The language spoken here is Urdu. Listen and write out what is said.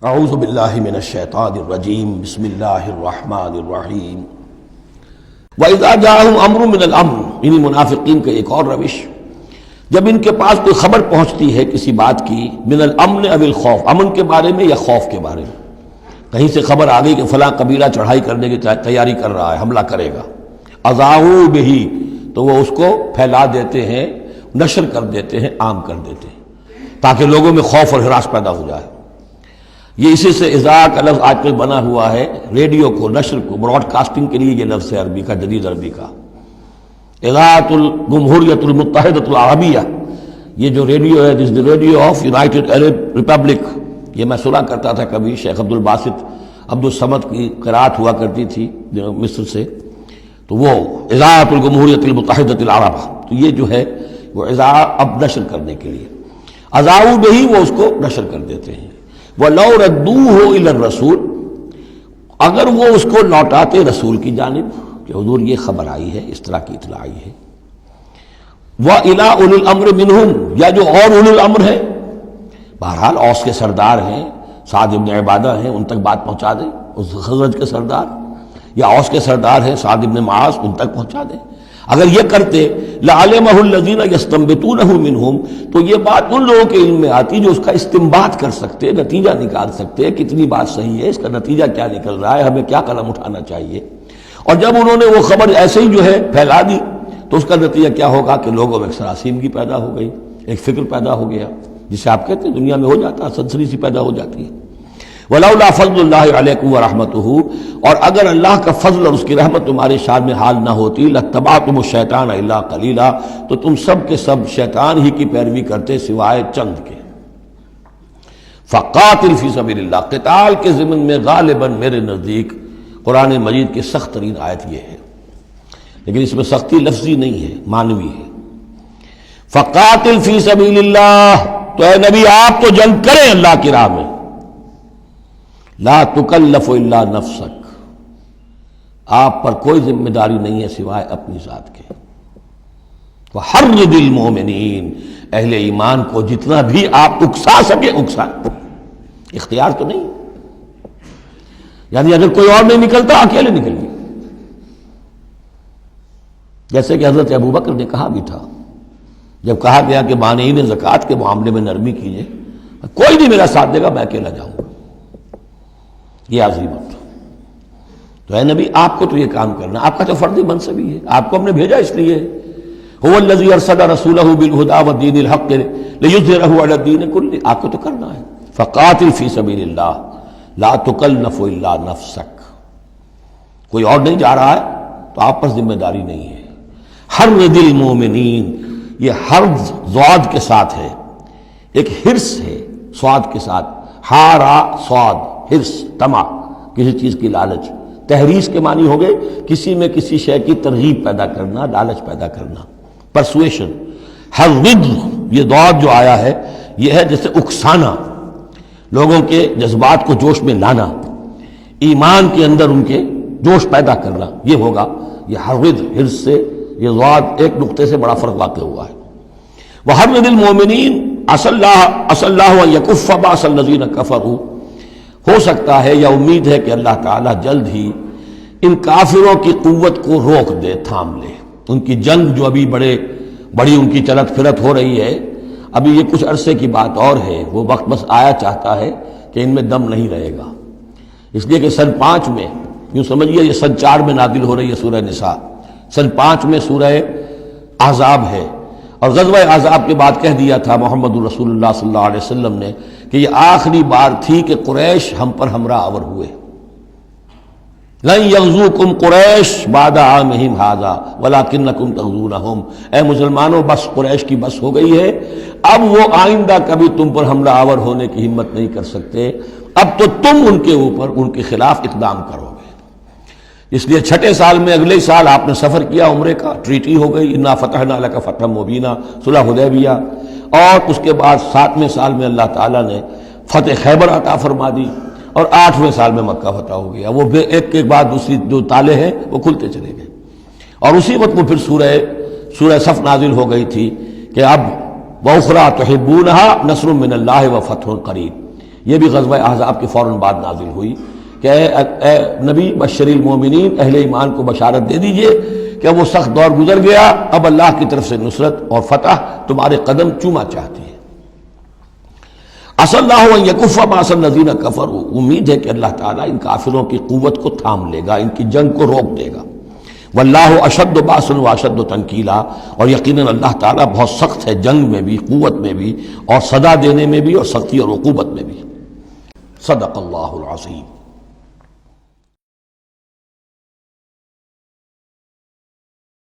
اعوذ باللہ من الشیطان الرجیم بسم اللہ الرحمن الرحیم وَإِذَا جَاءَهُمْ أَمْرٌ مِّنَ الْأَمْرِ، انہی منافقین کا ایک اور روش، جب ان کے پاس کوئی خبر پہنچتی ہے کسی بات کی، من الامن او الخوف، امن کے بارے میں یا خوف کے بارے میں، کہیں سے خبر آ گئی کہ فلاں قبیلہ چڑھائی کرنے کی تیاری کر رہا ہے، حملہ کرے گا، اذاعوا بہ، تو وہ اس کو پھیلا دیتے ہیں، نشر کر دیتے ہیں، عام کر دیتے ہیں، تاکہ لوگوں میں خوف اور ہراس پیدا ہو جائے۔ یہ اسی سے اذاع کا لفظ آج کل بنا ہوا ہے، ریڈیو کو، نشر کو، براڈ کاسٹنگ کے لیے یہ لفظ ہے عربی کا، جدید عربی کا، اذاعۃ الجمہوریۃ المتحدۃ العربیہ، یہ جو ریڈیو ہے، this the radio of United Arab Republic, یہ میں سنا کرتا تھا کبھی، شیخ عبد الباسط عبد الصمد کی قرات ہوا کرتی تھی مصر سے، تو وہ اذاعۃ الجمہوریۃ المتحدۃ العربیہ، تو یہ جو ہے وہ اذاع اب نشر کرنے کے لیے، اذاعوا بہ، وہ اس کو نشر کر دیتے ہیں۔ وَلَوْ رَدُّوهُ إِلَى الرَّسُولِ، اگر وہ اس کو لوٹاتے رسول کی جانب کہ حضور یہ خبر آئی ہے، اس طرح کی اطلاع آئی ہے، وَإِلَىٰ أُولِي الْأَمْرِ مِنْهُمْ، یا جو اور اولو الامر ہے، بہرحال اوس کے سردار ہیں، سعد بن عبادہ ہیں، ان تک بات پہنچا دیں، اس خزرج کے سردار، یا اوس کے سردار ہیں سعد بن معاذ، ان تک پہنچا دیں۔ اگر یہ کرتے لَعَلِمَهُ الَّذِينَ يَسْتَنبِطُونَهُ مِنْهُمْ، تو یہ بات ان لوگوں کے علم میں آتی جو اس کا استنباط کر سکتے، نتیجہ نکال سکتے، کتنی بات صحیح ہے، اس کا نتیجہ کیا نکل رہا ہے، ہمیں کیا قدم اٹھانا چاہیے۔ اور جب انہوں نے وہ خبر ایسے ہی جو ہے پھیلا دی، تو اس کا نتیجہ کیا ہوگا کہ لوگوں میں ایک سراسیمگی پیدا ہو گئی، ایک فکر پیدا ہو گیا، جسے آپ کہتے ہیں دنیا میں ہو جاتا ہے، سنسنی سی پیدا ہو جاتی ہے۔ وَلَوْلَا فَضْلُ اللَّهِ عَلَيْكُمْ وَرَحْمَتُهُ، اور اگر اللہ کا فضل اور اس کی رحمت تمہارے شان میں حال نہ ہوتی، لَاتَّبَعْتُمُ الشَّيْطَانَ إِلَّا قَلِيلًا، تو تم سب کے سب شیطان ہی کی پیروی کرتے سوائے چند کے۔ فَقَاتِلْ فِي سَبِيلِ اللَّهِ، قتال کے ضمن میں غالباً میرے نزدیک قرآن مجید کی سخت ترین آیت یہ ہے، لیکن اس میں سختی لفظی نہیں ہے، معنوی ہے۔ فَقَاتِلْ فِي سَبِيلِ اللَّهِ، تو اے نبی آپ تو جنگ کریں اللہ کی راہ میں، لا تکلف الا نفسک، آپ پر کوئی ذمہ داری نہیں ہے سوائے اپنی ذات کے۔ وحرض المؤمنین، اہل ایمان کو جتنا بھی آپ اکسا سکے اکسا، اختیار تو نہیں، یعنی اگر کوئی اور نہیں نکلتا اکیلے نکلیے، جیسے کہ حضرت ابوبکر نے کہا بھی تھا، جب کہا گیا کہ مانعین زکوٰۃ کے معاملے میں نرمی کیجیے، کوئی نہیں میرا ساتھ دے گا، میں اکیلا جاؤں گا، یہ عظیمت۔ تو اے نبی آپ کو تو یہ کام کرنا، آپ کا تو فردی منصب ہی ہے، آپ کو ہم نے بھیجا اس لیے، هو الذی ارسل رسولہ بالہدی والدین الحق لیظہرہ علی الدین کلہ، آپ کو تو کرنا ہے۔ فقاتل فی سبیل اللہ لا تکلف الا نفسک، کوئی اور نہیں جا رہا ہے تو آپ پر ذمہ داری نہیں ہے۔ حرض المؤمنین، یہ حرض ضاد کے ساتھ ہے، ایک حرص ہے صاد کے ساتھ، حارا صاد، حرص، طمع، کسی چیز کی لالچ، تحریص کے معنی ہو گئے کسی میں کسی شے کی ترغیب پیدا کرنا، لالچ پیدا کرنا، پرسویشن۔ حرض، یہ ضاد جو آیا ہے یہ ہے جیسے اکسانا، لوگوں کے جذبات کو جوش میں لانا، ایمان کے اندر ان کے جوش پیدا کرنا، یہ ہوگا یہ حرض، حرص سے یہ ضاد ایک نقطے سے بڑا فرق واقع ہوا ہے۔ وحرض المؤمنین عسى الله ان يكف باس الذين كفروا، ہو سکتا ہے یا امید ہے کہ اللہ تعالیٰ جلد ہی ان کافروں کی قوت کو روک دے، تھام لے، ان کی جنگ جو ابھی بڑی ان کی چلت پھرت ہو رہی ہے، ابھی یہ کچھ عرصے کی بات اور ہے، وہ وقت بس آیا چاہتا ہے کہ ان میں دم نہیں رہے گا، اس لیے کہ سن 5 میں، یوں سمجھیے یہ سن 4 میں نازل ہو رہی ہے سورہ نساء، سن 5 میں سورہ احزاب ہے، اور غزوہ احزاب کے بعد کہہ دیا تھا محمد رسول اللہ صلی اللہ علیہ وسلم نے کہ یہ آخری بار تھی کہ قریش ہم پر ہمراہ آور ہوئے۔ لن یغزوکم قریش بعد عامہم ھذا ولکنکم تغزونہم، اے مسلمانوں بس قریش کی بس ہو گئی ہے، اب وہ آئندہ کبھی تم پر حملہ آور ہونے کی ہمت نہیں کر سکتے، اب تو تم ان کے اوپر ان کے خلاف اقدام کرو گے۔ اس لیے 6 سال میں اگلے سال آپ نے سفر کیا عمرے کا، ٹریٹی ہو گئی، انا فتحنا لک فتحا مبینا، صلح حدیبیہ، اور اس کے بعد 7ویں سال میں اللہ تعالیٰ نے فتح خیبر عطا فرما دی، اور 8ویں سال میں مکہ فتح ہو گیا، وہ ایک کے بعد دوسری جو تالے ہیں وہ کھلتے چلے گئے، اور اسی وقت وہ پھر سورہ صف نازل ہو گئی تھی کہ اب وَأُخْرَىٰ تُحِبُّونَهَا نَصْرٌ مِّنَ اللَّهِ وَفَتْحٌ قَرِیب، یہ بھی غزوہ احزاب کے فوراً بعد نازل ہوئی کہ اے نبی بشر المومنین، اہل ایمان کو بشارت دے دیجئے کہ وہ سخت دور گزر گیا، اب اللہ کی طرف سے نصرت اور فتح تمہارے قدم چوما چاہتی ہے۔ عسى اللہ ان یکف باس الذین کفروا، امید ہے کہ اللہ تعالیٰ ان کافروں کی قوت کو تھام لے گا، ان کی جنگ کو روک دے گا۔ واللہ اشد باس واشد تنکیلا، اور یقیناً اللہ تعالیٰ بہت سخت ہے جنگ میں بھی، قوت میں بھی، اور سزا دینے میں بھی، اور سختی اور عقوبت میں بھی۔ صدق اللہ العظیم۔